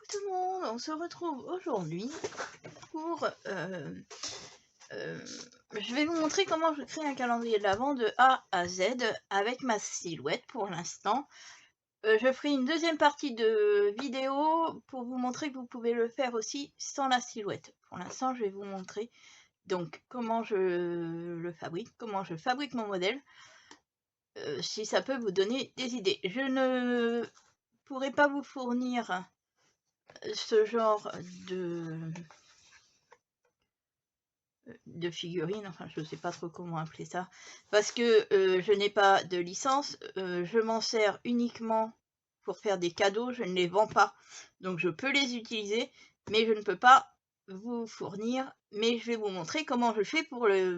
Coucou tout le monde, on se retrouve aujourd'hui pour... je vais vous montrer comment je crée un calendrier de l'Avent de A à Z avec ma silhouette pour l'instant. Je ferai une deuxième partie de vidéo pour vous montrer que vous pouvez le faire aussi sans la silhouette. Pour l'instant, je vais vous montrer donc comment je le fabrique, comment je fabrique mon modèle, si ça peut vous donner des idées. Je ne pourrai pas vous fournir ce genre de figurines, enfin je ne sais pas trop comment appeler ça, parce que je n'ai pas de licence, je m'en sers uniquement pour faire des cadeaux, je ne les vends pas, donc je peux les utiliser, mais je ne peux pas vous fournir, mais je vais vous montrer comment je fais pour les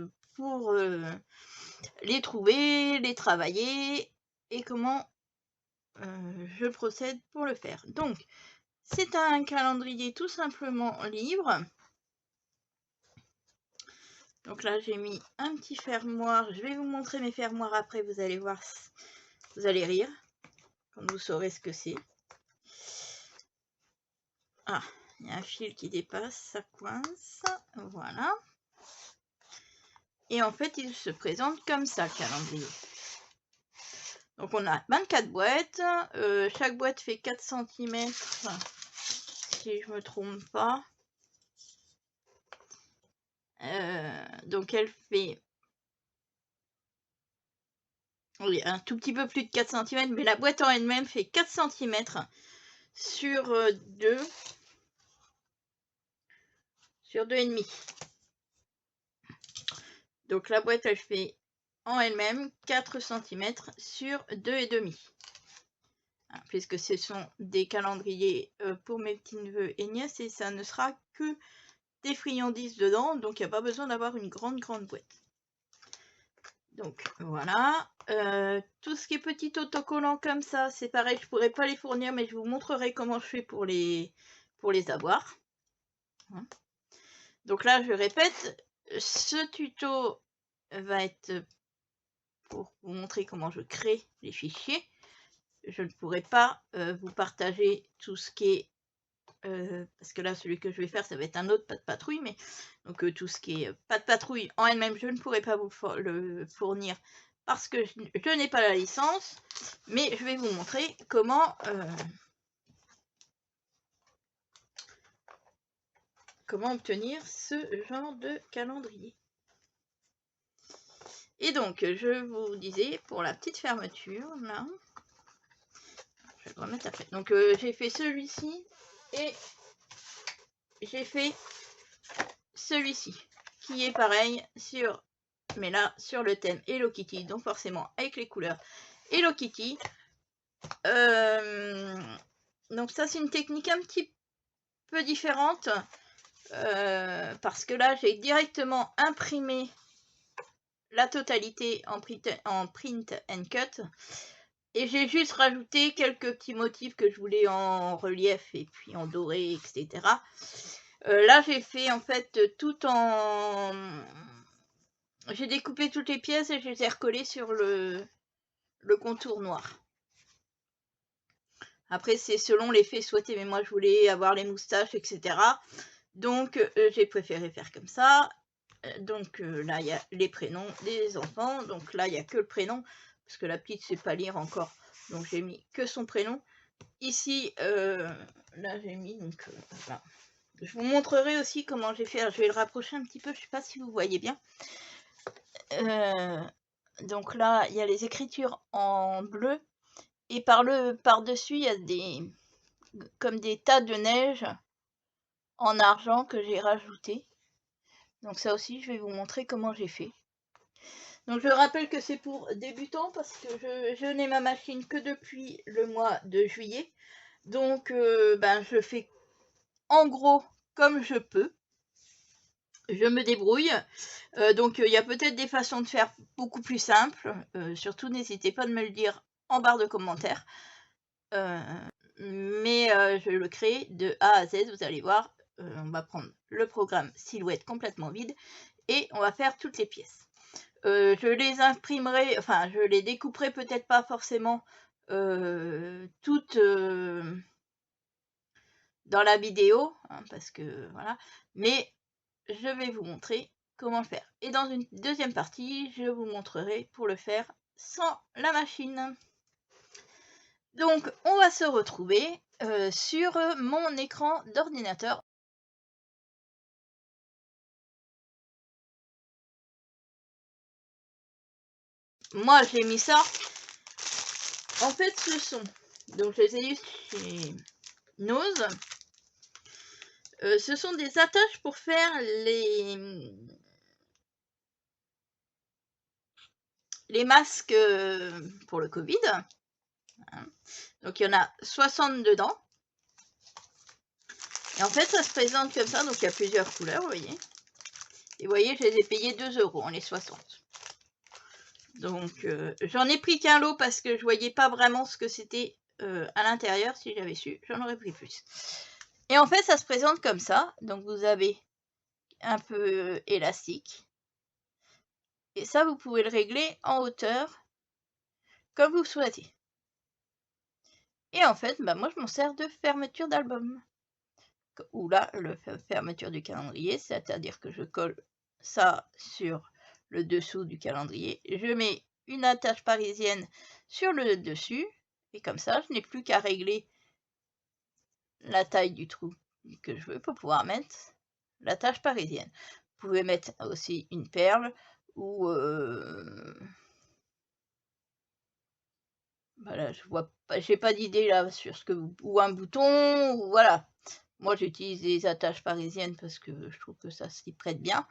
trouver, les travailler, et comment je procède pour le faire. Donc, c'est un calendrier tout simplement libre. Donc là, j'ai mis un petit fermoir. Je vais vous montrer mes fermoirs après. Vous allez voir, vous allez rire quand vous saurez ce que c'est. Ah, il y a un fil qui dépasse, ça coince. Voilà. Et en fait, il se présente comme ça, le calendrier. Donc on a 24 boîtes. Chaque boîte fait 4 cm, si je ne me trompe pas. Donc elle fait... Oui, un tout petit peu plus de 4 cm, mais la boîte en elle-même fait 4 cm sur 2. Sur 2,5. Donc la boîte elle fait en elle-même 4 cm sur 2,5. Puisque ce sont des calendriers pour mes petits-neveux et nièces et ça ne sera que des friandises dedans, donc il n'y a pas besoin d'avoir une grande boîte. Donc voilà, tout ce qui est petit autocollant comme ça, c'est pareil, je pourrais pas les fournir, mais je vous montrerai comment je fais pour les avoir. Donc là, je répète, ce tuto va être pour vous montrer comment je crée les fichiers. Je ne pourrai pas vous partager tout ce qui est parce que là celui que je vais faire ça va être un autre pas de patrouille, mais donc tout ce qui est pas de patrouille en elle-même je ne pourrai pas vous le fournir parce que je n'ai pas la licence, mais je vais vous montrer comment obtenir ce genre de calendrier. Et donc je vous disais pour la petite fermeture là, je vais le remettre après. Donc j'ai fait celui-ci et j'ai fait celui-ci qui est pareil sur, mais là sur le thème Hello Kitty, donc forcément avec les couleurs Hello Kitty. Donc ça c'est une technique un petit peu différente parce que là j'ai directement imprimé la totalité en print and cut et j'ai juste rajouté quelques petits motifs que je voulais en relief et puis en doré, etc. Là j'ai fait en fait tout en... J'ai découpé toutes les pièces et je les ai recollées sur le contour noir. Après c'est selon l'effet souhaité, mais moi je voulais avoir les moustaches, etc. Donc j'ai préféré faire comme ça. Donc là il y a les prénoms des enfants, donc là il n'y a que le prénom, parce que la petite sait pas lire encore, donc j'ai mis que son prénom. Ici, là j'ai mis, donc voilà. Je vous montrerai aussi comment j'ai fait, je vais le rapprocher un petit peu, je sais pas si vous voyez bien. Donc là il y a les écritures en bleu, et par-dessus il y a comme des tas de neige en argent que j'ai rajouté. Donc ça aussi je vais vous montrer comment j'ai fait. Donc je rappelle que c'est pour débutants parce que je n'ai ma machine que depuis le mois de juillet. Donc je fais en gros comme je peux. Je me débrouille. Donc il y a peut-être des façons de faire beaucoup plus simples. Surtout n'hésitez pas de me le dire en barre de commentaires. Mais je le crée de A à Z, vous allez voir. On va prendre le programme Silhouette complètement vide et on va faire toutes les pièces. Je les imprimerai, enfin je les découperai peut-être pas forcément toutes dans la vidéo, hein, parce que voilà, mais je vais vous montrer comment le faire. Et dans une deuxième partie, je vous montrerai pour le faire sans la machine. Donc, on va se retrouver sur mon écran d'ordinateur. Moi, j'ai mis ça. En fait, ce sont, donc je les ai eu chez Nose. Ce sont des attaches pour faire les masques pour le Covid. Hein. Donc, il y en a 60 dedans. Et en fait, ça se présente comme ça. Donc, il y a plusieurs couleurs, vous voyez. Et vous voyez, je les ai payés 2 €, hein, les 60. Donc, j'en ai pris qu'un lot parce que je voyais pas vraiment ce que c'était à l'intérieur. Si j'avais su, j'en aurais pris plus. Et en fait, ça se présente comme ça. Donc, vous avez un peu élastique. Et ça, vous pouvez le régler en hauteur comme vous souhaitez. Et en fait, bah, moi, je m'en sers de fermeture d'album. Ou là, la fermeture du calendrier, c'est-à-dire que je colle ça sur le dessous du calendrier. Je mets une attache parisienne sur le dessus. Et comme ça, je n'ai plus qu'à régler la taille du trou que je veux pour pouvoir mettre l'attache parisienne. Vous pouvez mettre aussi une perle ou voilà, je vois pas, j'ai pas d'idée là sur ce que ou un bouton ou voilà. Moi j'utilise des attaches parisiennes parce que je trouve que ça s'y prête bien.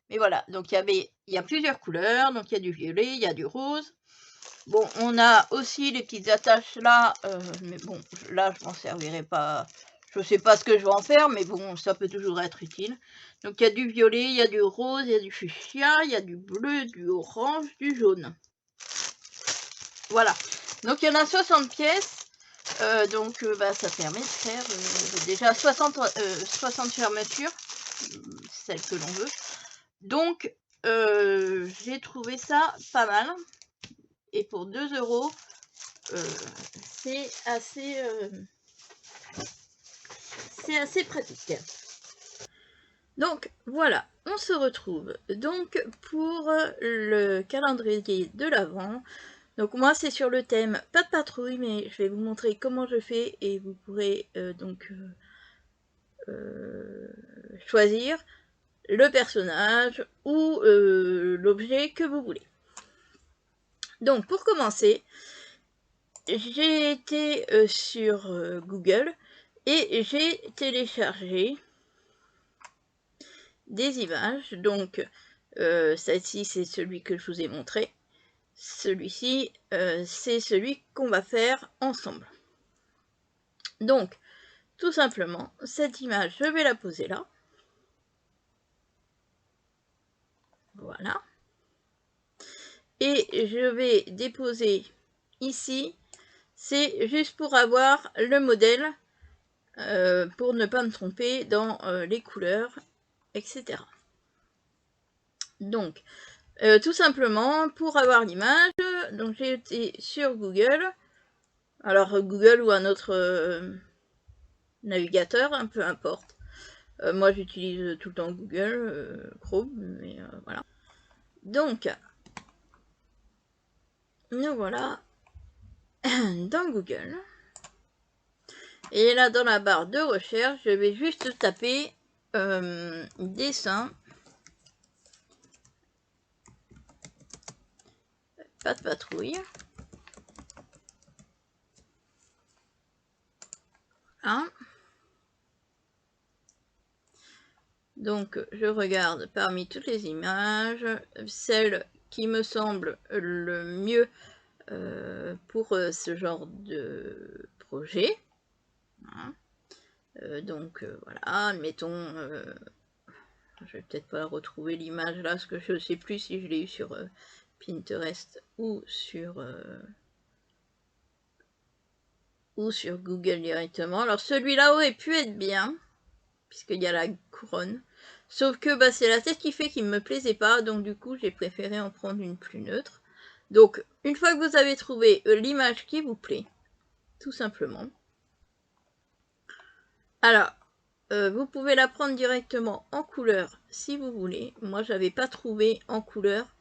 Mais voilà, donc il y a plusieurs couleurs, donc il y a du violet, il y a du rose. Bon, on a aussi les petites attaches là, mais bon, là je m'en servirai pas. Je sais pas ce que je vais en faire, mais bon, ça peut toujours être utile. Donc il y a du violet, il y a du rose, il y a du fuchsia, il y a du bleu, du orange, du jaune. Voilà. Donc il y en a 60 pièces. Donc bah, ça permet de faire déjà 60 fermetures, celles que l'on veut. Donc j'ai trouvé ça pas mal. Et pour 2 €, c'est assez pratique. Donc voilà, on se retrouve donc pour le calendrier de l'Avent. Donc moi c'est sur le thème pas de patrouille, mais je vais vous montrer comment je fais et vous pourrez choisir le personnage ou l'objet que vous voulez. Donc pour commencer, j'ai été sur Google et j'ai téléchargé des images. Donc celle-ci c'est celui que je vous ai montré. Celui-ci c'est celui qu'on va faire ensemble. Donc tout simplement, cette image, je vais la poser là. Voilà. Et je vais déposer ici. C'est juste pour avoir le modèle, pour ne pas me tromper dans les couleurs, etc. Donc, tout simplement, pour avoir l'image, donc j'ai été sur Google. Alors, Google ou un autre navigateur, hein, peu importe. Moi, j'utilise tout le temps Google, Chrome, mais voilà. Donc, nous voilà dans Google. Et là, dans la barre de recherche, je vais juste taper dessin, pas de patrouille. Hein. Donc, je regarde parmi toutes les images, celle qui me semble le mieux pour ce genre de projet. Hein. Donc, voilà, admettons, je vais peut-être pas retrouver l'image là, parce que je ne sais plus si je l'ai eu sur Pinterest ou sur Google directement. Alors, celui-là aurait pu être bien, puisqu'il y a la couronne. Sauf que bah, c'est la tête qui fait qu'il ne me plaisait pas, donc du coup j'ai préféré en prendre une plus neutre. Donc une fois que vous avez trouvé l'image qui vous plaît, tout simplement, Alors, vous pouvez la prendre directement en couleur si vous voulez. Moi, j'avais pas trouvé en couleur.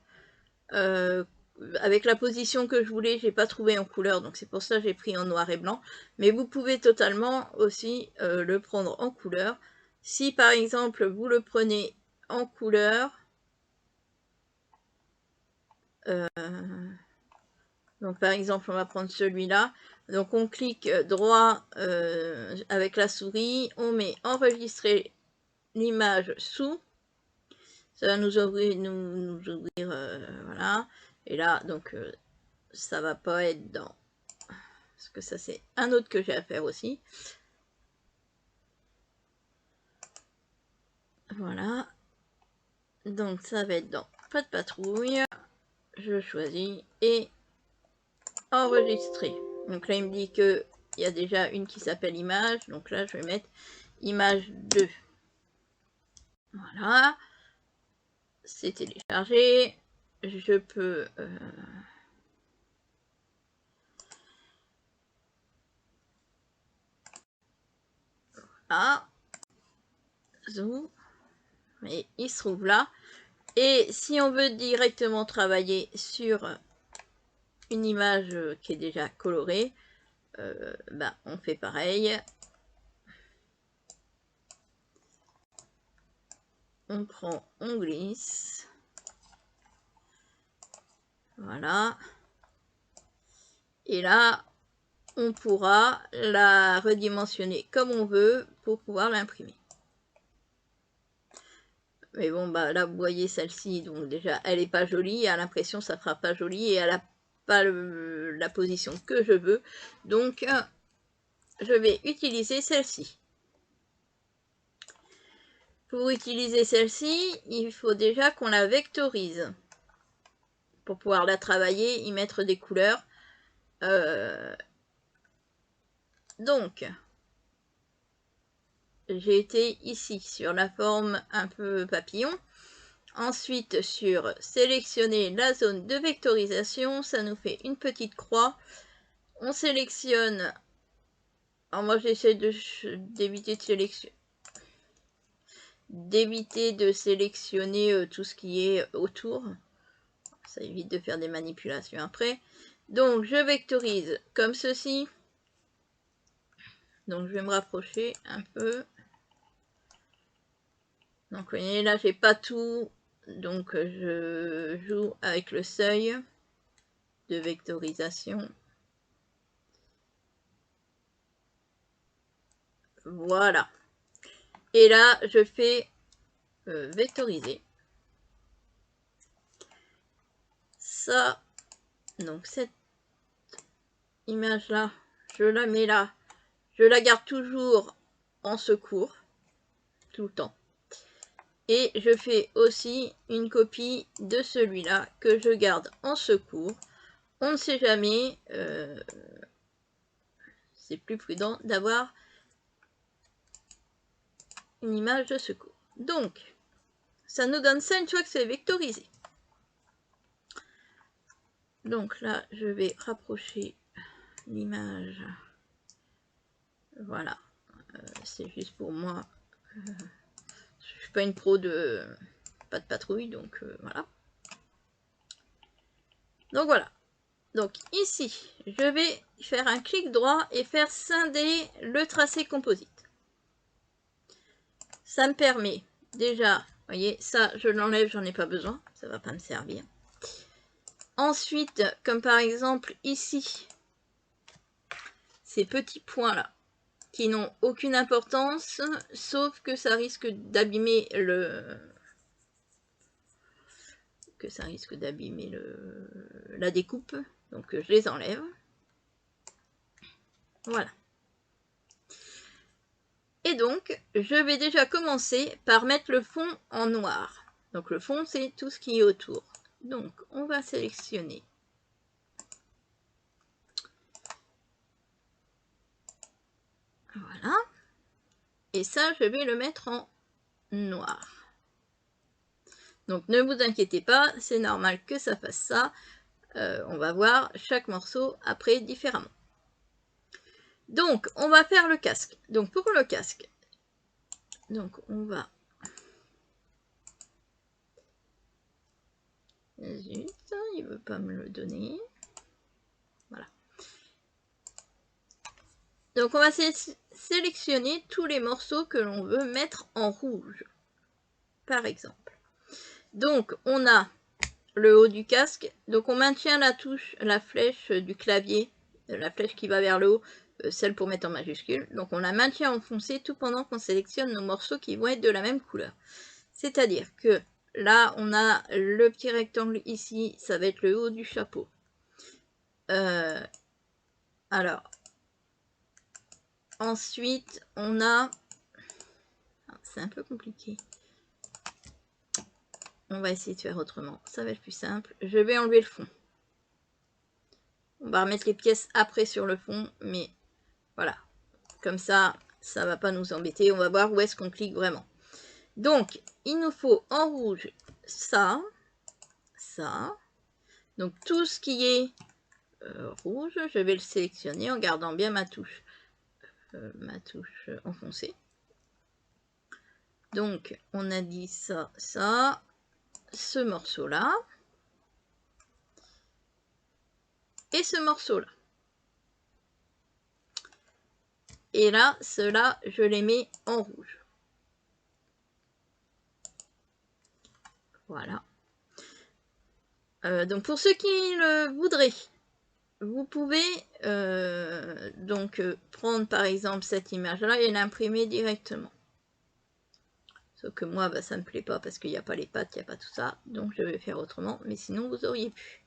Avec la position que je voulais, j'ai pas trouvé en couleur, donc c'est pour ça que j'ai pris en noir et blanc. Mais vous pouvez totalement aussi le prendre en couleur. Si par exemple vous le prenez en couleur, donc par exemple on va prendre celui-là, donc on clique droit avec la souris, on met enregistrer l'image sous, ça va nous ouvrir, voilà, et là donc ça va pas être dans, parce que ça c'est un autre que j'ai à faire aussi. Voilà, donc ça va être dans pas de patrouille, je choisis et enregistrer. Donc là il me dit que il y a déjà une qui s'appelle image, donc là je vais mettre image 2. Voilà, c'est téléchargé, je peux zoom, mais il se trouve là. Et si on veut directement travailler sur une image qui est déjà colorée, on fait pareil. On prend, on glisse. Voilà. Et là, on pourra la redimensionner comme on veut pour pouvoir l'imprimer. Mais bon, là, vous voyez celle-ci, donc déjà, elle n'est pas jolie. À l'impression, ça ne fera pas joli et elle n'a pas la position que je veux. Donc, je vais utiliser celle-ci. Pour utiliser celle-ci, il faut déjà qu'on la vectorise. Pour pouvoir la travailler, y mettre des couleurs. Donc, j'ai été ici sur la forme un peu papillon. Ensuite, sur sélectionner la zone de vectorisation, ça nous fait une petite croix. On sélectionne. Alors moi, j'essaie d'éviter de sélectionner tout ce qui est autour. Ça évite de faire des manipulations après. Donc, je vectorise comme ceci. Donc, je vais me rapprocher un peu. Donc, vous voyez, là, j'ai pas tout. Donc, je joue avec le seuil de vectorisation. Voilà. Et là, je fais vectoriser. Ça, donc cette image-là, je la mets là. Je la garde toujours en secours, tout le temps. Et je fais aussi une copie de celui-là que je garde en secours. On ne sait jamais, c'est plus prudent d'avoir une image de secours. Donc, ça nous donne ça une fois que c'est vectorisé. Donc là, je vais rapprocher l'image. Voilà, c'est juste pour moi. Je suis pas une pro de pas de patrouille, donc voilà. Donc voilà. Donc ici, je vais faire un clic droit et faire scinder le tracé composite. Ça me permet déjà, vous voyez, ça je l'enlève, j'en ai pas besoin, ça va pas me servir. Ensuite, comme par exemple ici, ces petits points là, qui n'ont aucune importance, sauf que ça risque d'abîmer la découpe, donc je les enlève. Voilà. Et donc, je vais déjà commencer par mettre le fond en noir. Donc le fond, c'est tout ce qui est autour. Donc, on va sélectionner. Voilà. Et ça, je vais le mettre en noir. Donc, ne vous inquiétez pas, c'est normal que ça fasse ça. On va voir chaque morceau après différemment. Donc, on va faire le casque. Donc, pour le casque, Donc on va... Zut, il veut pas me le donner. Voilà. Donc on va sélectionner tous les morceaux que l'on veut mettre en rouge, par exemple. Donc on a le haut du casque, donc on maintient la touche, la flèche du clavier, la flèche qui va vers le haut, celle pour mettre en majuscule. Donc on la maintient enfoncée tout pendant qu'on sélectionne nos morceaux qui vont être de la même couleur. C'est-à-dire que là on a le petit rectangle ici, ça va être le haut du chapeau. Alors, ensuite, on a... C'est un peu compliqué. On va essayer de faire autrement. Ça va être plus simple. Je vais enlever le fond. On va remettre les pièces après sur le fond. Mais voilà. Comme ça, ça ne va pas nous embêter. On va voir où est-ce qu'on clique vraiment. Donc, il nous faut en rouge ça. Ça. Donc, tout ce qui est rouge, je vais le sélectionner en gardant bien ma touche enfoncée. Donc, on a dit ça, ça, ce morceau-là, et ce morceau-là. Et là, ceux-là, je les mets en rouge. Voilà. Donc, pour ceux qui le voudraient, vous pouvez donc prendre par exemple cette image-là et l'imprimer directement. Sauf que moi, bah, ça ne me plaît pas parce qu'il n'y a pas les pattes, il n'y a pas tout ça. Donc, je vais faire autrement. Mais sinon, vous auriez pu.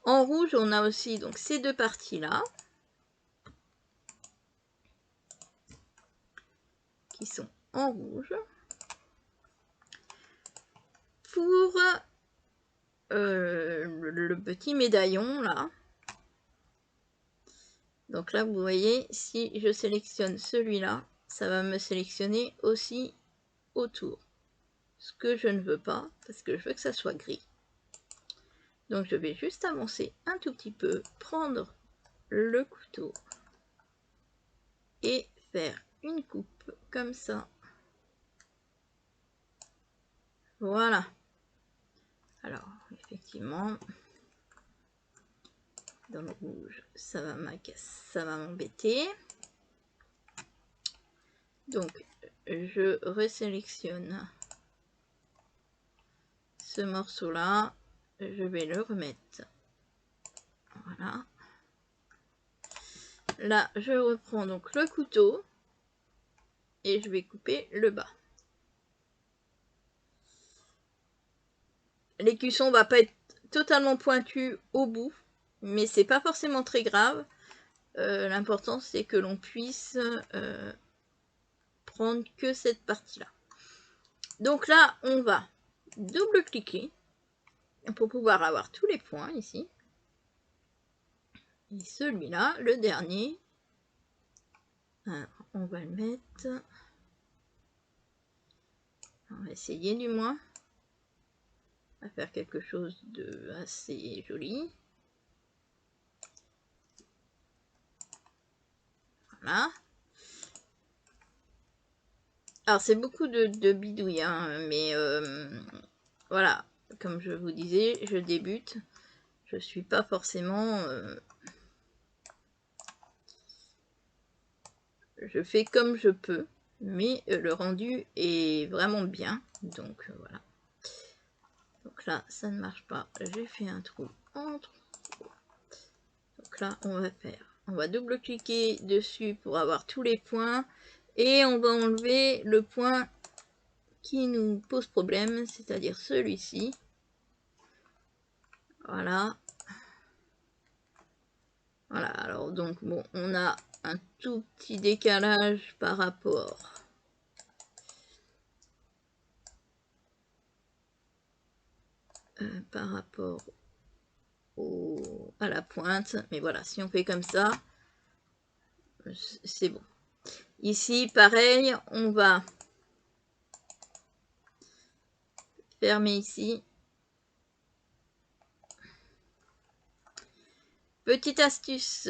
En rouge, on a aussi donc ces deux parties-là. Qui sont en rouge. Pour le petit médaillon, là. Donc là, vous voyez, si je sélectionne celui-là, ça va me sélectionner aussi autour. Ce que je ne veux pas, parce que je veux que ça soit gris. Donc je vais juste avancer un tout petit peu, prendre le couteau et faire une coupe comme ça. Voilà. Alors, effectivement, dans le rouge, ça va m'embêter. Donc, je resélectionne ce morceau-là. Je vais le remettre. Voilà. Là, je reprends donc le couteau et je vais couper le bas. L'écusson va pas être totalement pointu au bout, mais c'est pas forcément très grave. L'important, c'est que l'on puisse prendre que cette partie-là. Donc là, on va double-cliquer pour pouvoir avoir tous les points ici. Et celui-là, le dernier, alors, on va le mettre... On va essayer du moins à faire quelque chose de assez joli. Voilà. Alors c'est beaucoup de bidouilles, hein, mais voilà, comme je vous disais, je débute. Je suis pas forcément... je fais comme je peux, mais le rendu est vraiment bien. Donc voilà. Donc là, ça ne marche pas. J'ai fait un trou entre. Donc là, on va double-cliquer dessus pour avoir tous les points. Et on va enlever le point qui nous pose problème, c'est-à-dire celui-ci. Voilà. Voilà, alors donc bon, on a un tout petit décalage par rapport à la pointe. Mais voilà, si on fait comme ça, c'est bon. Ici, pareil, on va fermer ici. Petite astuce,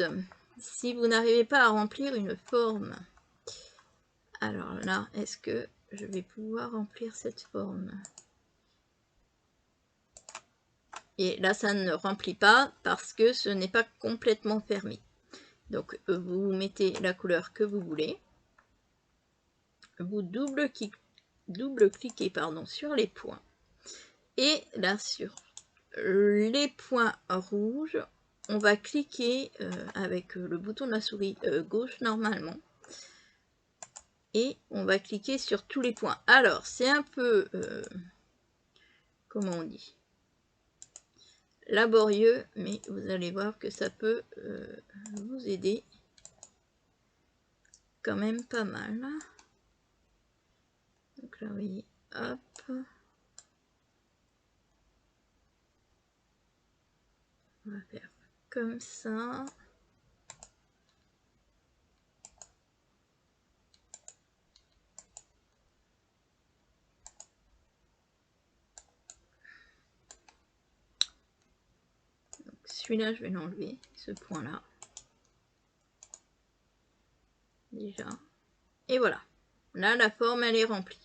si vous n'arrivez pas à remplir une forme, alors là, est-ce que je vais pouvoir remplir cette forme. Et là, ça ne remplit pas parce que ce n'est pas complètement fermé. Donc, vous mettez la couleur que vous voulez. Vous double-cliquez sur les points. Et là, sur les points rouges, on va cliquer avec le bouton de la souris gauche normalement. Et on va cliquer sur tous les points. Alors, c'est un peu, comment on dit, laborieux, mais vous allez voir que ça peut vous aider quand même pas mal. Donc là, vous voyez, hop. On va faire comme ça. Celui-là, je vais l'enlever, ce point-là. Déjà. Et voilà. Là, la forme, elle est remplie.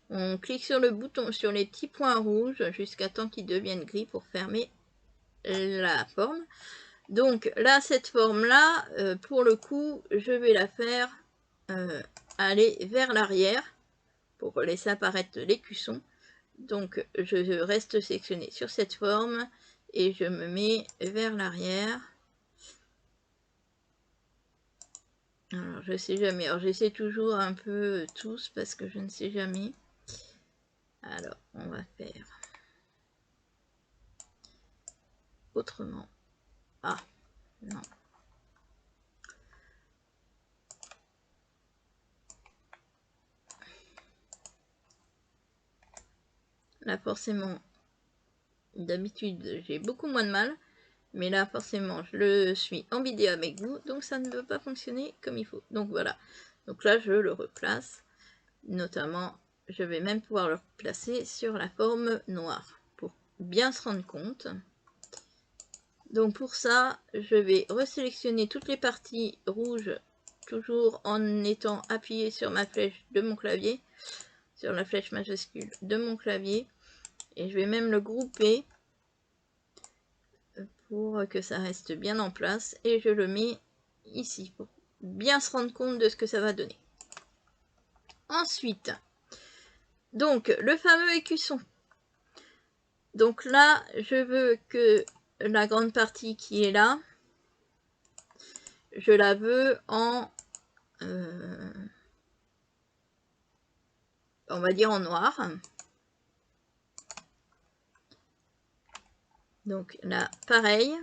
On clique sur le bouton, sur les petits points rouges, jusqu'à temps qu'ils deviennent gris pour fermer la forme. Donc là, cette forme-là, pour le coup, je vais la faire aller vers l'arrière pour laisser apparaître l'écusson. Donc, je reste sectionné sur cette forme et je me mets vers l'arrière. Alors, je sais jamais. Alors, j'essaie toujours un peu tous parce que je ne sais jamais. Alors, on va faire autrement. Ah, non. Là, forcément, d'habitude, j'ai beaucoup moins de mal. Mais là, forcément, je le suis en vidéo avec vous. Donc, ça ne veut pas fonctionner comme il faut. Donc, voilà. Donc là, je le replace. Notamment, je vais même pouvoir le placer sur la forme noire pour bien se rendre compte. Donc pour ça, je vais resélectionner toutes les parties rouges, toujours en étant appuyé sur ma flèche de mon clavier, sur la flèche majuscule de mon clavier, et je vais même le grouper pour que ça reste bien en place, et je le mets ici pour bien se rendre compte de ce que ça va donner. Ensuite, donc le fameux écusson. Donc là, je veux que la grande partie qui est là, je la veux en, on va dire en noir. Donc là, pareil,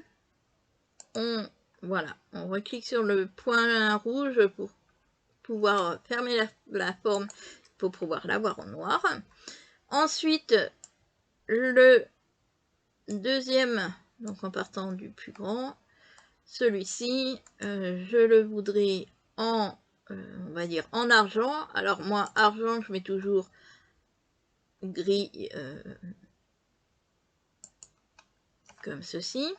voilà, on reclique sur le point rouge pour pouvoir fermer la forme, pour pouvoir l'avoir en noir. Ensuite, le deuxième, donc en partant du plus grand, celui-ci, je le voudrais en, on va dire en argent. Alors moi, argent, je mets toujours gris comme ceci.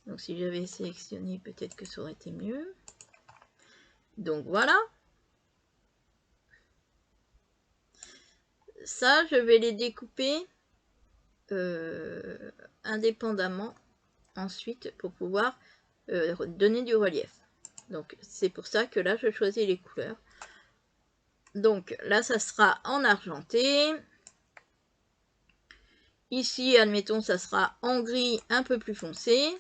Donc si j'avais sélectionné, peut-être que ça aurait été mieux. Donc voilà. Ça, je vais les découper indépendamment ensuite pour pouvoir donner du relief. Donc c'est pour ça que là, je choisis les couleurs. Donc là, ça sera en argenté. Ici, admettons, ça sera en gris un peu plus foncé.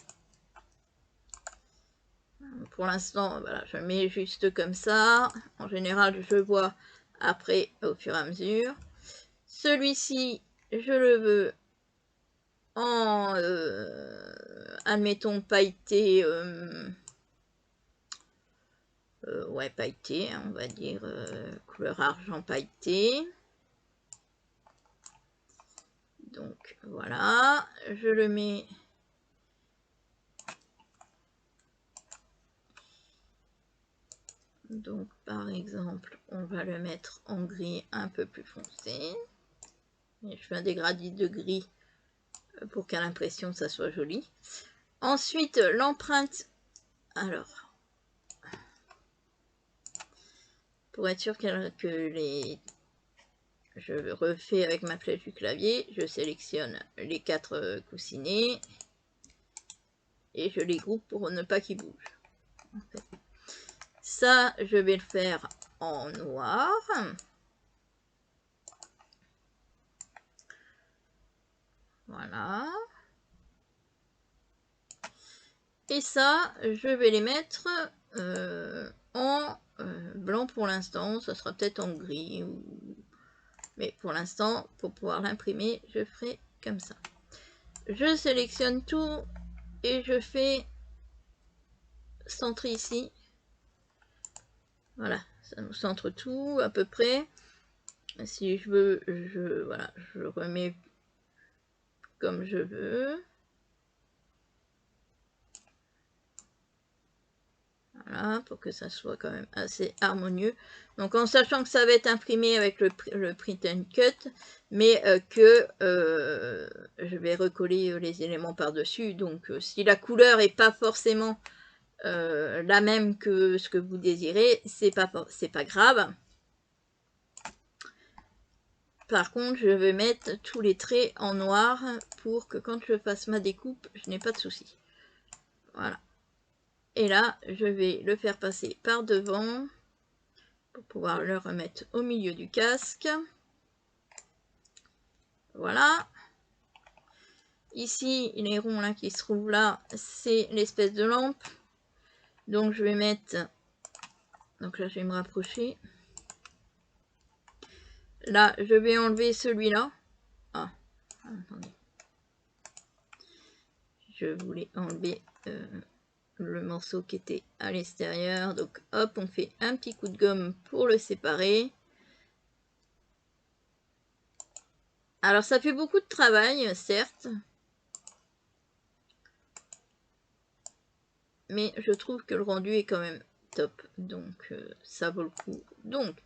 Pour l'instant, voilà, je mets juste comme ça. En général, je vois après au fur et à mesure. Celui-ci, je le veux en, admettons, pailleté, ouais, pailleté, on va dire, couleur argent pailleté. Donc, voilà, je le mets... Donc, par exemple, on va le mettre en gris un peu plus foncé. Et je fais un dégradé de gris pour qu'à l'impression ça soit joli. Ensuite, l'empreinte. Alors, pour être sûr que les... Je refais avec ma flèche du clavier, je sélectionne les 4 coussinets et je les groupe pour ne pas qu'ils bougent. En fait. Ça, je vais le faire en noir. Voilà. Et ça, je vais les mettre en blanc pour l'instant. Ça sera peut-être en gris. Mais pour l'instant, pour pouvoir l'imprimer, je ferai comme ça. Je sélectionne tout et je fais centrer ici. Voilà, ça nous centre tout à peu près. Si je veux, voilà, je remets comme je veux. Voilà, pour que ça soit quand même assez harmonieux. Donc en sachant que ça va être imprimé avec le print and cut, mais que je vais recoller les éléments par-dessus. Donc si la couleur n'est pas forcément la même que ce que vous désirez, c'est pas grave. Par contre, je vais mettre tous les traits en noir pour que quand je fasse ma découpe, je n'ai pas de soucis. Voilà. Et là, je vais le faire passer par devant pour pouvoir le remettre au milieu du casque. Voilà. Ici, les ronds là qui se trouvent là, c'est l'espèce de lampe. Donc je vais mettre... Donc là, je vais me rapprocher. Là, je vais enlever celui-là. Ah, attendez. Je voulais enlever le morceau qui était à l'extérieur. Donc hop, on fait un petit coup de gomme pour le séparer. Alors ça fait beaucoup de travail, certes. Mais je trouve que le rendu est quand même top. Donc ça vaut le coup. Donc,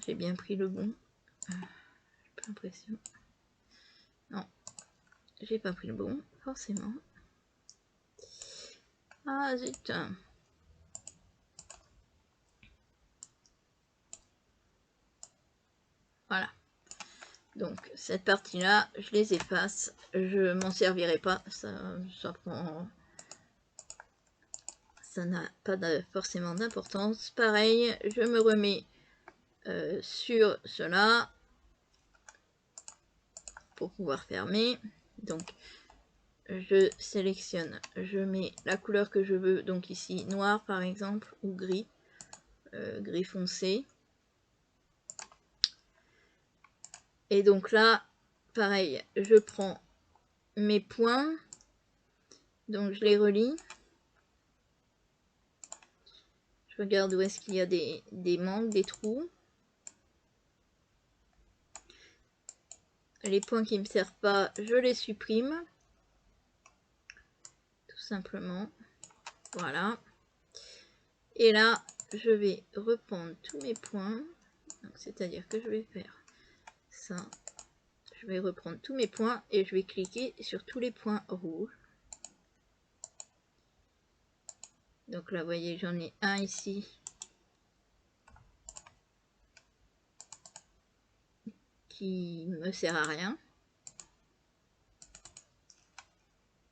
j'ai bien pris le bon. J'ai pas l'impression. Non, j'ai pas pris le bon, forcément. Ah zut. Voilà. Donc cette partie-là, je les efface. Je m'en servirai pas. Ça prend... Ça n'a pas forcément d'importance. Pareil, je me remets sur cela pour pouvoir fermer. Donc je sélectionne, je mets la couleur que je veux, donc ici noir par exemple, ou gris, gris foncé. Et donc là, pareil, je prends mes points, donc je les relie. Je regarde où est-ce qu'il y a des manques, des trous. Les points qui ne me servent pas, je les supprime. Tout simplement. Voilà. Et là, je vais reprendre tous mes points. C'est-à-dire que je vais faire ça. Je vais reprendre tous mes points et je vais cliquer sur tous les points rouges. Donc là, vous voyez, j'en ai un ici. Qui me sert à rien.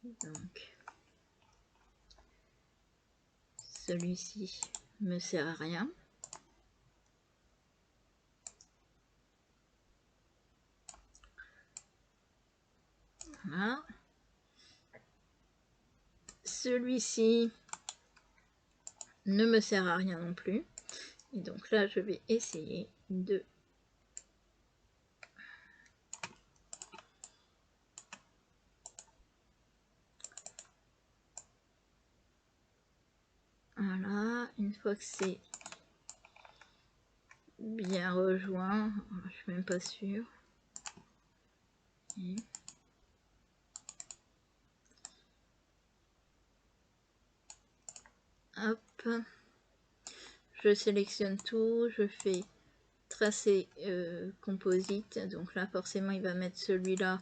Donc, celui-ci me sert à rien. Voilà. Celui-ci ne me sert à rien non plus. Et donc là, je vais essayer de... Voilà, une fois que c'est bien rejoint, je suis même pas sûre. Et... hop, je sélectionne tout, je fais tracer composite, donc là forcément il va mettre celui-là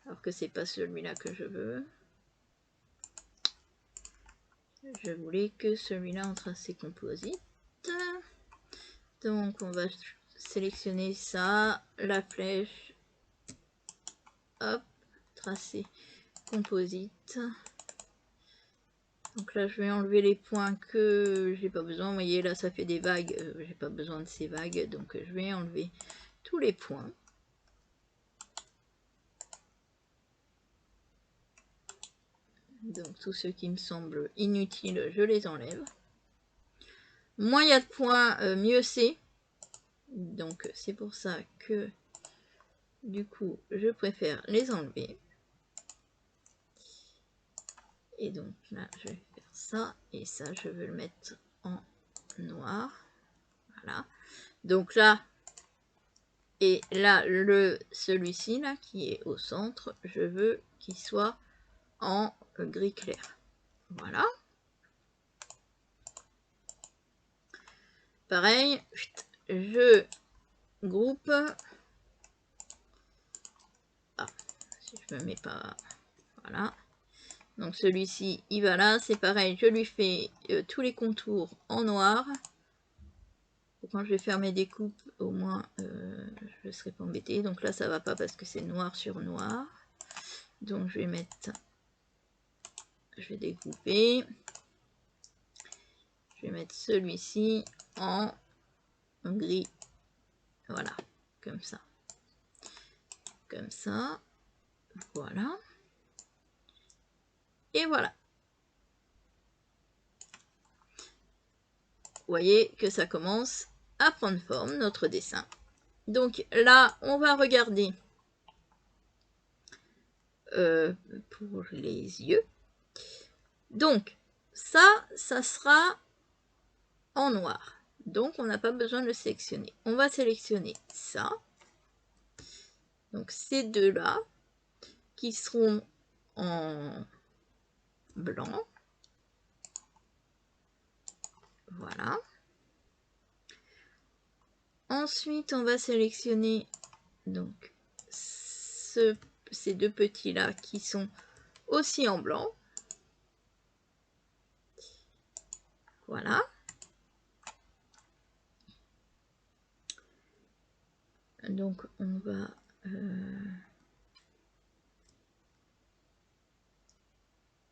alors que c'est pas celui-là que je veux. Je voulais que celui-là en tracé composite. Donc on va sélectionner ça, la flèche, hop, tracer composite. Donc là je vais enlever les points que j'ai pas besoin. Vous voyez là ça fait des vagues, j'ai pas besoin de ces vagues, donc je vais enlever tous les points. Donc tous ceux qui me semblent inutiles, je les enlève. Moins il y a de points, mieux c'est. Donc c'est pour ça que du coup je préfère les enlever. Et donc là je vais faire ça et ça je veux le mettre en noir. Voilà. Donc là et là celui-ci là qui est au centre, je veux qu'il soit en gris clair. Voilà. Pareil, je groupe. Ah, si je me mets pas. Voilà. Donc celui-ci, il va là. C'est pareil, je lui fais tous les contours en noir. Quand je vais faire mes découpes, au moins, je ne serai pas embêtée. Donc là, ça va pas parce que c'est noir sur noir. Donc je vais mettre... Je vais découper. Je vais mettre celui-ci en gris. Voilà, comme ça. Comme ça. Voilà. Et voilà. Vous voyez que ça commence à prendre forme, notre dessin. Donc là, on va regarder pour les yeux. Donc, ça sera en noir. Donc, on n'a pas besoin de le sélectionner. On va sélectionner ça. Donc, ces deux-là qui seront en blanc. Voilà. Ensuite, on va sélectionner donc ces deux petits-là qui sont aussi en blanc. Voilà. Donc, on va...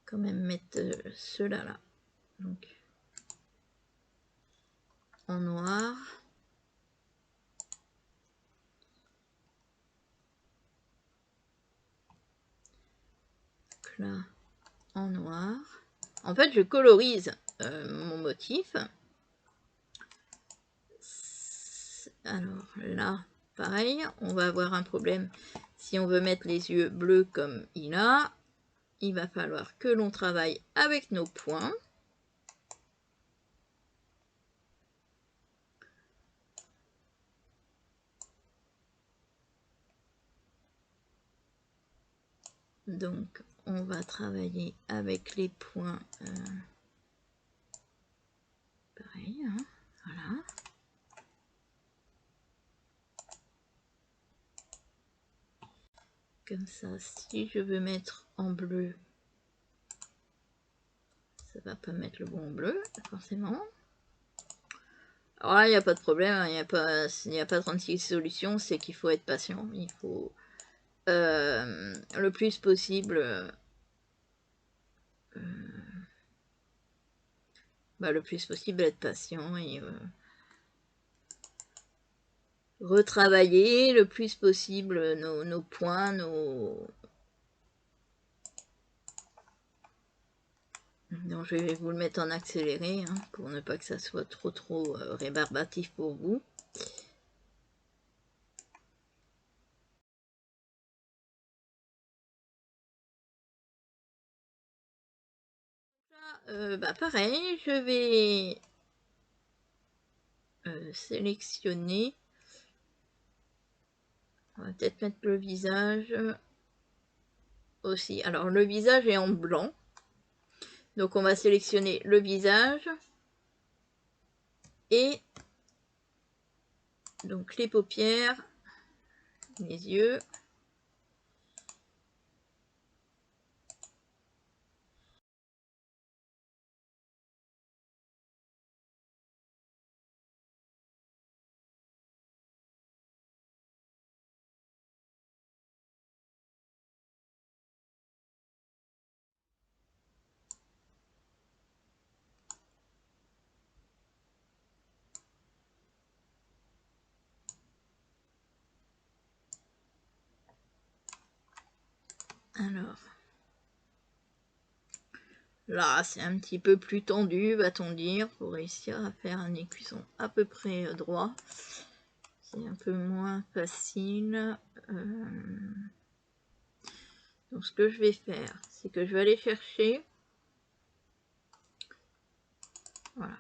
quand même mettre ceux-là là. Donc, en noir. Donc là, en noir. En fait, je colorise mon motif. Alors là, pareil, on va avoir un problème. Si on veut mettre les yeux bleus comme il a, il va falloir que l'on travaille avec nos points. Donc, on va travailler avec les points. Pareil, hein, voilà. Comme ça, si je veux mettre en bleu, ça va pas mettre le bon bleu, forcément. Alors là, il n'y a pas de problème, il n'y a pas 36 solutions, c'est qu'il faut être patient, il faut le plus possible être patient et retravailler le plus possible nos points, Donc je vais vous le mettre en accéléré hein, pour ne pas que ça soit trop rébarbatif pour vous. Là, pareil, je vais sélectionner. On va peut-être mettre le visage aussi. Alors le visage est en blanc. Donc on va sélectionner le visage et donc les paupières, les yeux. Alors, là, c'est un petit peu plus tendu, va-t-on dire, pour réussir à faire un écusson à peu près droit. C'est un peu moins facile. Donc, ce que je vais faire, c'est que je vais aller chercher. Voilà.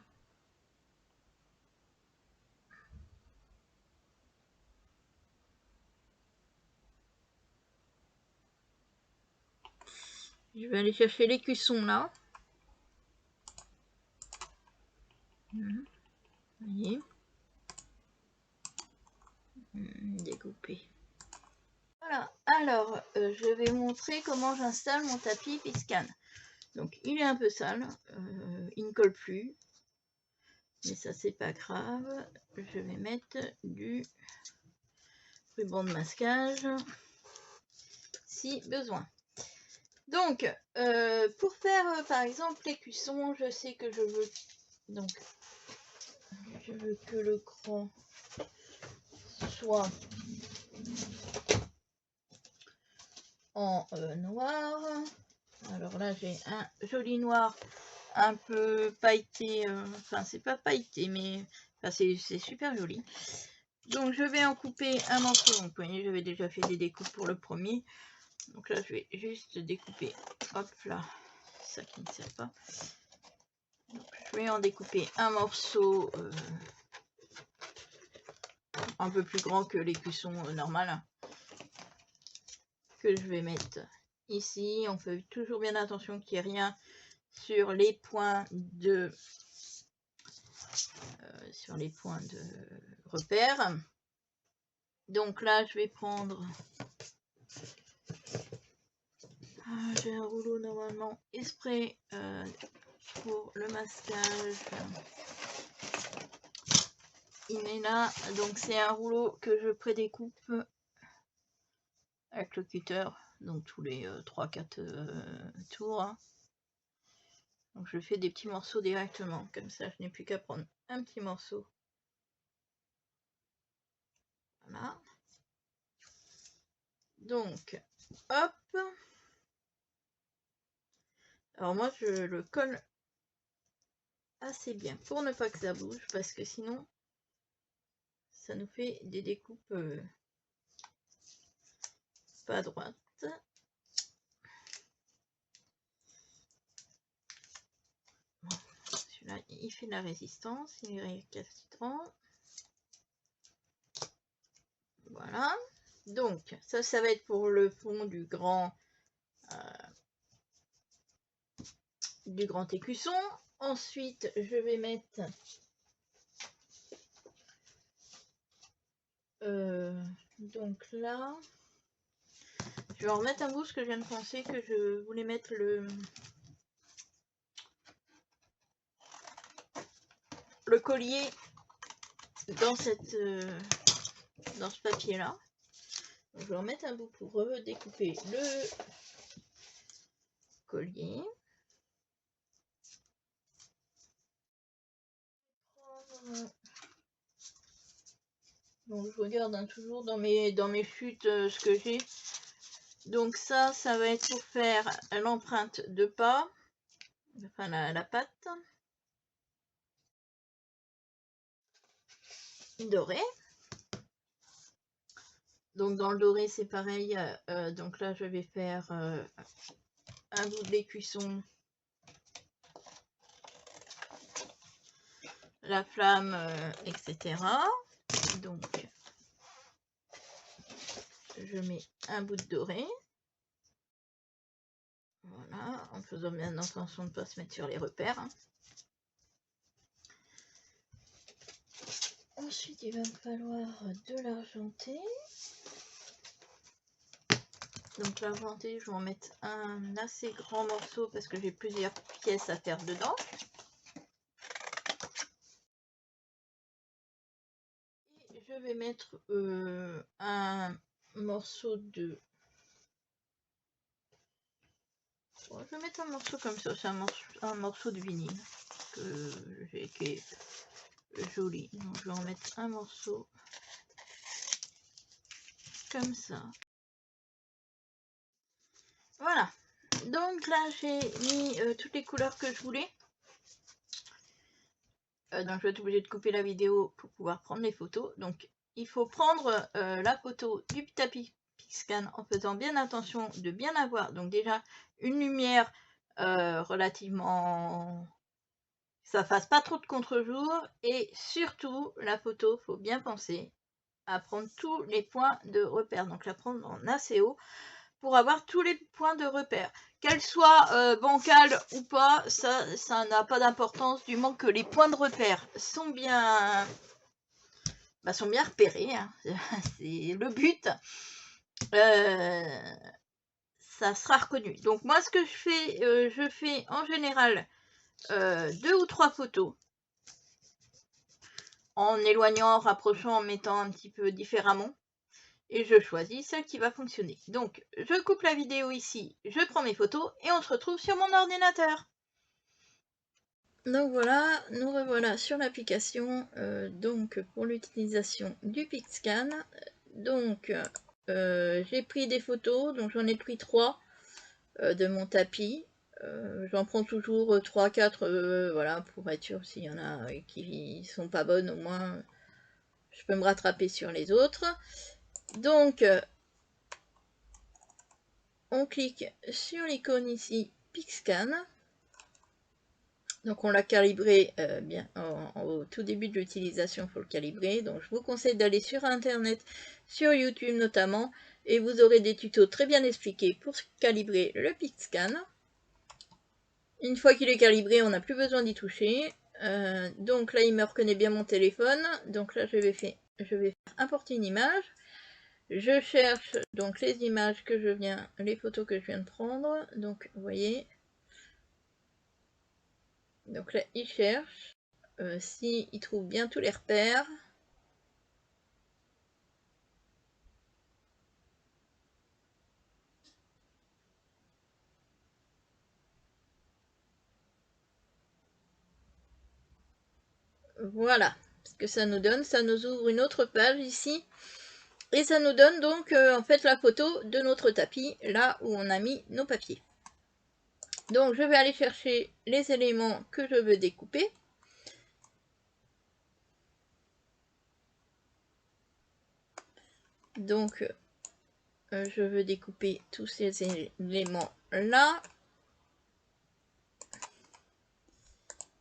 Je vais aller chercher l'écusson là. Vous voyez, découper. Voilà, alors je vais montrer comment j'installe mon tapis Piscane. Donc il est un peu sale, il ne colle plus, mais ça c'est pas grave. Je vais mettre du ruban de masquage si besoin. Donc pour faire par exemple l'écusson, je sais que je veux que le cran soit en noir. Alors là j'ai un joli noir un peu pailleté, enfin c'est pas pailleté mais enfin, c'est super joli. Donc je vais en couper un morceau. Donc vous voyez, j'avais déjà fait des découpes pour le premier. Donc là je vais juste découper, hop là, ça qui ne sert pas. Donc, je vais en découper un morceau un peu plus grand que l'écusson normal, que je vais mettre ici. On fait toujours bien attention qu'il n'y ait rien sur les points de repère. Donc là je vais prendre, j'ai un rouleau normalement exprès pour le masquage, il est là. Donc c'est un rouleau que je prédécoupe avec le cutter, donc tous les 3-4 tours, hein. Donc je fais des petits morceaux directement, comme ça je n'ai plus qu'à prendre un petit morceau. Voilà. Donc, hop. Alors moi je le colle assez bien pour ne pas que ça bouge, parce que sinon ça nous fait des découpes pas droites. Bon, celui-là il fait de la résistance, il est récalcitrant. Voilà. Donc ça va être pour le fond du grand écusson. Ensuite je vais mettre donc là je vais en remettre un bout, parce que je viens de penser que je voulais mettre le collier dans ce papier là. Donc, je vais en mettre un bout pour redécouper le collier. Donc je regarde, hein, toujours dans mes chutes ce que j'ai. Donc ça va être pour faire l'empreinte de pas, enfin la patte dorée. Donc dans le doré c'est pareil, donc là je vais faire un bout de l'écusson, la flamme, etc. Donc je mets un bout de doré. Voilà, en faisant bien attention de ne pas se mettre sur les repères, hein. Ensuite, il va me falloir de l'argenté. Donc l'argenté, je vais en mettre un assez grand morceau parce que j'ai plusieurs pièces à faire dedans. Et je vais mettre un morceau de... Bon, je vais mettre un morceau comme ça, c'est un morceau de vinyle que j'ai, qui est joli. Donc je vais en mettre un morceau comme ça. Voilà. Donc là, j'ai mis toutes les couleurs que je voulais. Donc je vais être obligée de couper la vidéo pour pouvoir prendre les photos. Donc il faut prendre la photo du tapis PicScan en faisant bien attention de bien avoir. Donc déjà une lumière relativement... ça fasse pas trop de contre-jour. Et surtout la photo, faut bien penser à prendre tous les points de repère. Donc la prendre en assez haut pour avoir tous les points de repère. Qu'elle soit bancale ou pas, ça n'a pas d'importance du moment que les points de repère sont bien, repérés. Hein. C'est le but. Ça sera reconnu. Donc moi, ce que je fais en général 2 ou 3 photos. En éloignant, en rapprochant, en mettant un petit peu différemment. Et je choisis celle qui va fonctionner. Donc, je coupe la vidéo ici, je prends mes photos et on se retrouve sur mon ordinateur. Donc voilà, nous revoilà sur l'application donc pour l'utilisation du PicScan. Donc, j'ai pris des photos, donc j'en ai pris 3 de mon tapis. J'en prends toujours 3-4, voilà, pour être sûr s'il y en a qui sont pas bonnes, au moins je peux me rattraper sur les autres. Donc, on clique sur l'icône ici, PicScan. Donc on l'a calibré bien au tout début de l'utilisation, il faut le calibrer. Donc je vous conseille d'aller sur internet, sur YouTube notamment, et vous aurez des tutos très bien expliqués pour calibrer le PicScan. Une fois qu'il est calibré, on n'a plus besoin d'y toucher. Donc là il me reconnaît bien mon téléphone. Donc là je vais faire importer une image. Je cherche donc les images les photos que je viens de prendre. Donc vous voyez. Donc là il cherche. S'il trouve bien tous les repères. Voilà ce que ça nous donne. Ça nous ouvre une autre page ici. Et ça nous donne donc en fait la photo de notre tapis, là où on a mis nos papiers. Donc je vais aller chercher les éléments que je veux découper. Donc je veux découper tous ces éléments là.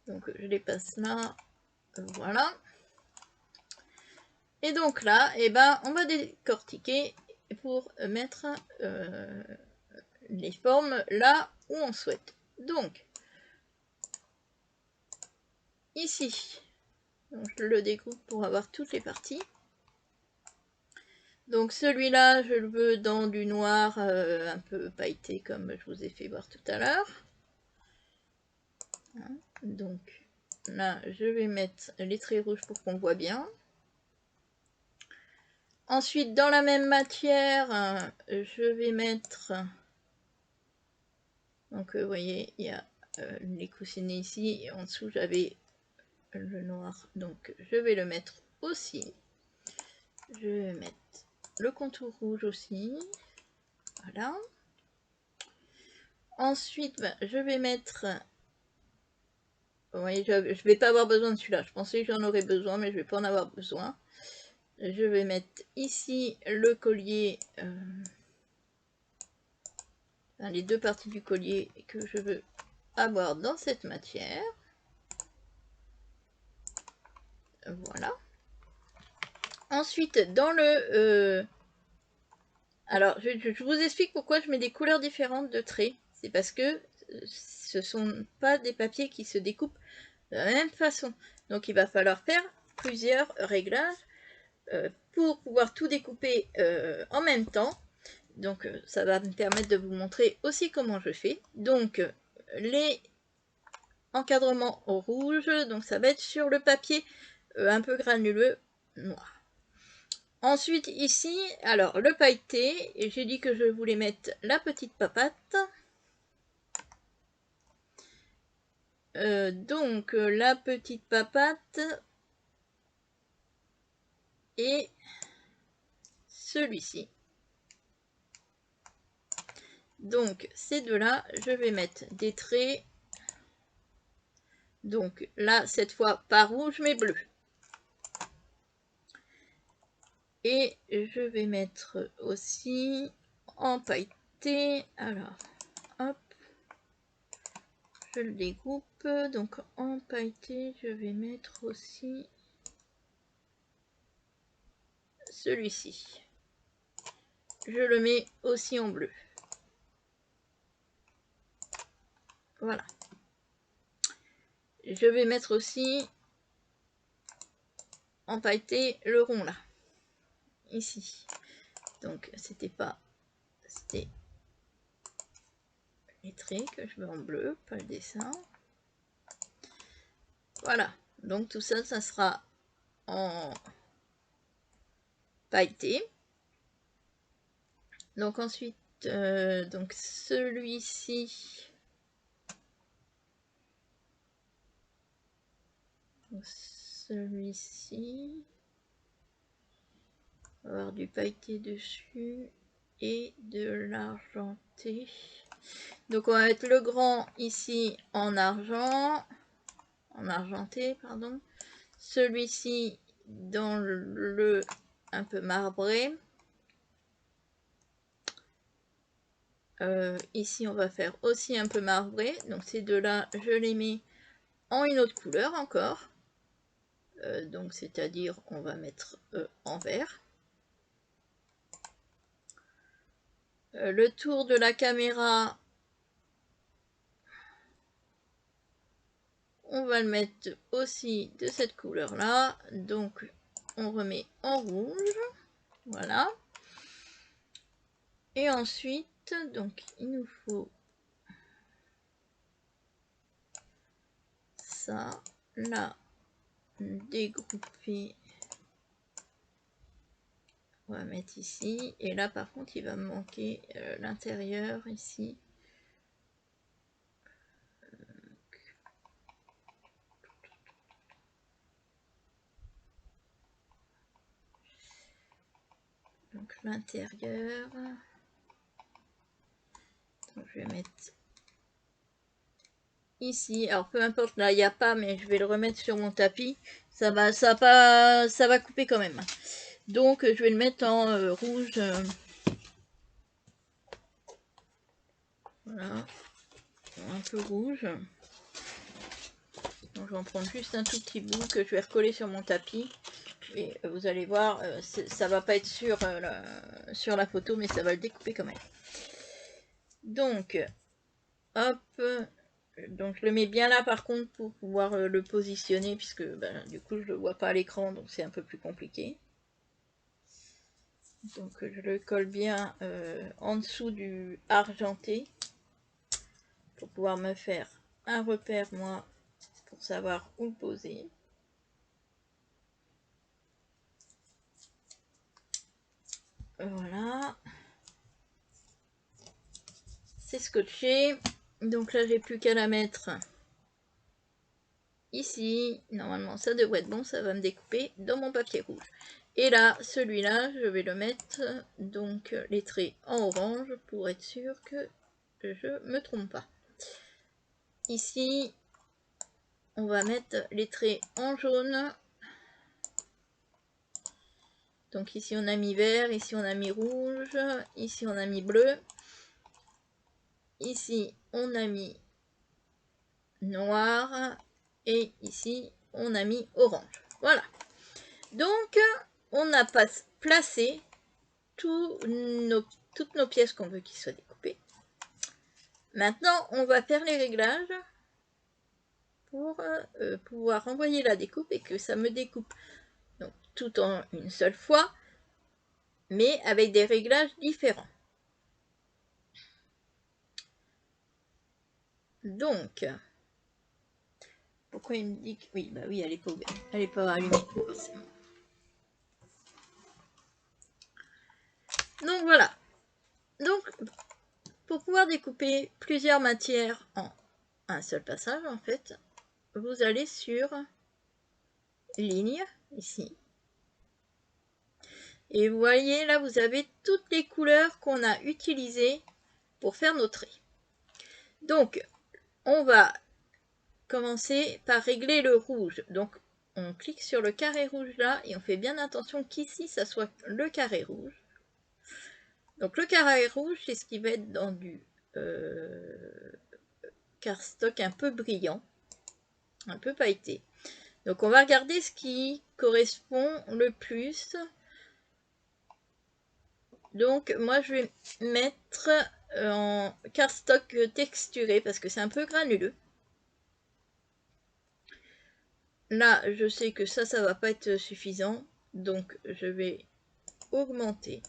Donc je les passe là. Voilà. Et donc là, eh ben, on va décortiquer pour mettre les formes là où on souhaite. Donc, ici, donc je le découpe pour avoir toutes les parties. Donc celui-là, je le veux dans du noir un peu pailleté comme je vous ai fait voir tout à l'heure. Donc là, je vais mettre les traits rouges pour qu'on voit bien. Ensuite, dans la même matière, je vais mettre... Donc vous voyez, il y a les coussinets ici, et en dessous j'avais le noir, donc je vais le mettre aussi. Je vais mettre le contour rouge aussi, voilà. Ensuite, je vais mettre... Vous voyez, je vais pas avoir besoin de celui-là, je pensais que j'en aurais besoin, mais je vais pas en avoir besoin. Je vais mettre ici le collier, les deux parties du collier que je veux avoir dans cette matière. Voilà. Ensuite, dans le... alors, je vous explique pourquoi je mets des couleurs différentes de traits. C'est parce que ce ne sont pas des papiers qui se découpent de la même façon. Donc, il va falloir faire plusieurs réglages pour pouvoir tout découper en même temps. Donc, ça va me permettre de vous montrer aussi comment je fais. Donc, les encadrements au rouge, donc ça va être sur le papier un peu granuleux noir. Ensuite ici, alors le pailleté, j'ai dit que je voulais mettre la petite papate. Donc la petite papate et celui-ci. Donc ces deux-là, je vais mettre des traits. Donc là, cette fois, pas rouge, mais bleu. Et je vais mettre aussi en pailleté. Alors, hop, je le découpe. Donc en pailleté, je vais mettre aussi celui-ci. Je le mets aussi en bleu. Voilà. Je vais mettre aussi en pailleté le rond là. Ici. Donc c'était les traits que je mets en bleu, pas le dessin. Voilà. Donc tout ça, ça sera en pailleté. Donc ensuite, donc celui-ci. Celui-ci. On va avoir du pailleté dessus et de l'argenté. Donc on va mettre le grand ici en argent, en argenté, pardon. Celui-ci dans le un peu marbré. Ici on va faire aussi un peu marbré. Donc ces deux-là, je les mets en une autre couleur encore. Donc c'est-à-dire on va mettre en vert. Le tour de la caméra, on va le mettre aussi de cette couleur là, donc on remet en rouge, voilà. Et ensuite, donc il nous faut ça, là, dégrouper, on va mettre ici, et là par contre il va me manquer l'intérieur ici. Donc l'intérieur, je vais mettre ici. Alors peu importe, là il n'y a pas, mais je vais le remettre sur mon tapis. Ça va couper quand même. Donc je vais le mettre en rouge. Voilà, un peu rouge. Donc je vais en prendre juste un tout petit bout que je vais recoller sur mon tapis. Et vous allez voir, ça va pas être sur la photo, mais ça va le découper quand même. Donc, hop, donc je le mets bien là par contre pour pouvoir le positionner, puisque ben, du coup je le vois pas à l'écran, donc c'est un peu plus compliqué. Donc je le colle bien en dessous du argenté, pour pouvoir me faire un repère moi, pour savoir où le poser. Voilà. C'est scotché. Donc là, j'ai plus qu'à la mettre ici. Normalement, ça devrait être bon. Ça va me découper dans mon papier rouge. Et là, celui-là, je vais le mettre donc les traits en orange pour être sûr que je me trompe pas. Ici, on va mettre les traits en jaune. Donc ici, on a mis vert. Ici, on a mis rouge. Ici, on a mis bleu. Ici, on a mis noir. Et ici, on a mis orange. Voilà. Donc, on a placé toutes nos pièces qu'on veut qu'ils soient découpées. Maintenant, on va faire les réglages pour pouvoir envoyer la découpe et que ça me découpe donc, tout en une seule fois, mais avec des réglages différents. Donc, pourquoi il me dit que... Oui, bah oui, elle n'est pas ouverte. Elle n'est pas allumée, forcément. Donc voilà. Donc, pour pouvoir découper plusieurs matières en un seul passage, en fait, vous allez sur ligne, ici. Et vous voyez, là, vous avez toutes les couleurs qu'on a utilisées pour faire nos traits. Donc, on va commencer par régler le rouge. Donc, on clique sur le carré rouge là et on fait bien attention qu'ici, ça soit le carré rouge. Donc, le carré rouge, c'est ce qui va être dans du cardstock un peu brillant, un peu pailleté. Donc, on va regarder ce qui correspond le plus. Donc, moi, je vais mettre en cardstock texturé parce que c'est un peu granuleux. Là, je sais que ça va pas être suffisant. Donc, je vais augmenter.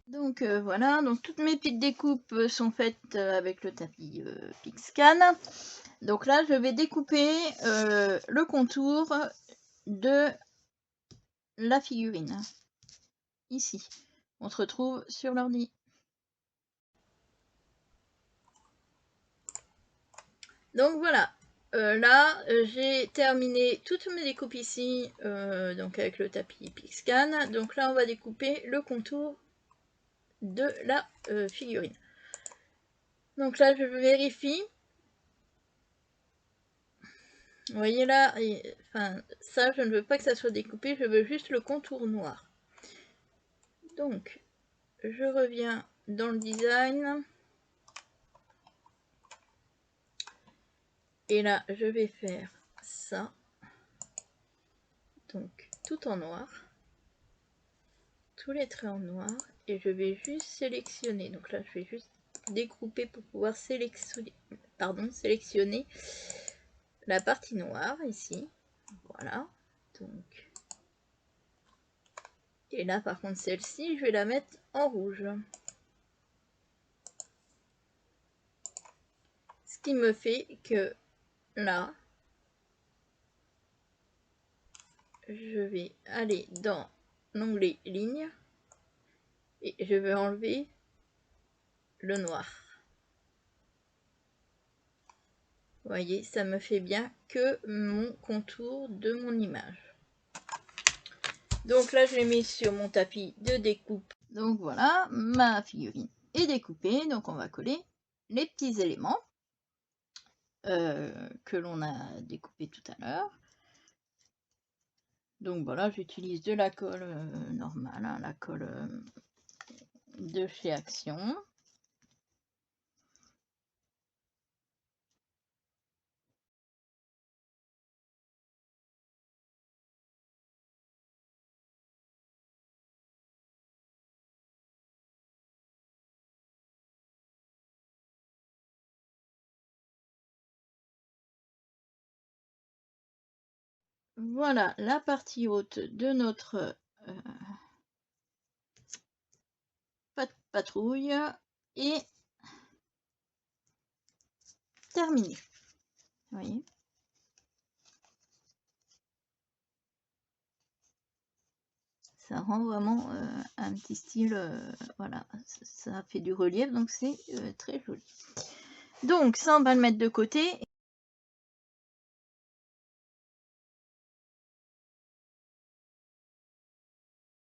Donc, voilà. Donc, toutes mes petites découpes sont faites avec le tapis Pixscan. Donc là, je vais découper le contour de la figurine. Ici. On se retrouve sur l'ordi. Donc voilà. Là, j'ai terminé toutes mes découpes ici, donc avec le tapis Pixscan. Donc là, on va découper le contour de la figurine. Donc là, je vérifie. Vous voyez là, enfin, ça, je ne veux pas que ça soit découpé, je veux juste le contour noir. Donc, je reviens dans le design. Et là, je vais faire ça. Donc, tout en noir. Tous les traits en noir. Et je vais juste sélectionner. Donc là, je vais juste découper pour pouvoir sélectionner la partie noire ici. Voilà. Donc, et là, par contre, celle-ci, je vais la mettre en rouge. Ce qui me fait que là, je vais aller dans l'onglet ligne et je vais enlever le noir. Vous voyez, ça me fait bien que mon contour de mon image. Donc là, je l'ai mis sur mon tapis de découpe. Donc voilà, ma figurine est découpée. Donc on va coller les petits éléments que l'on a découpés tout à l'heure. Donc voilà, j'utilise de la colle normale, hein, la colle de chez Action. Voilà la partie haute de notre patrouille et terminée. Vous voyez, ça rend vraiment un petit style, voilà, ça fait du relief, donc c'est très joli. Donc ça, on va le mettre de côté.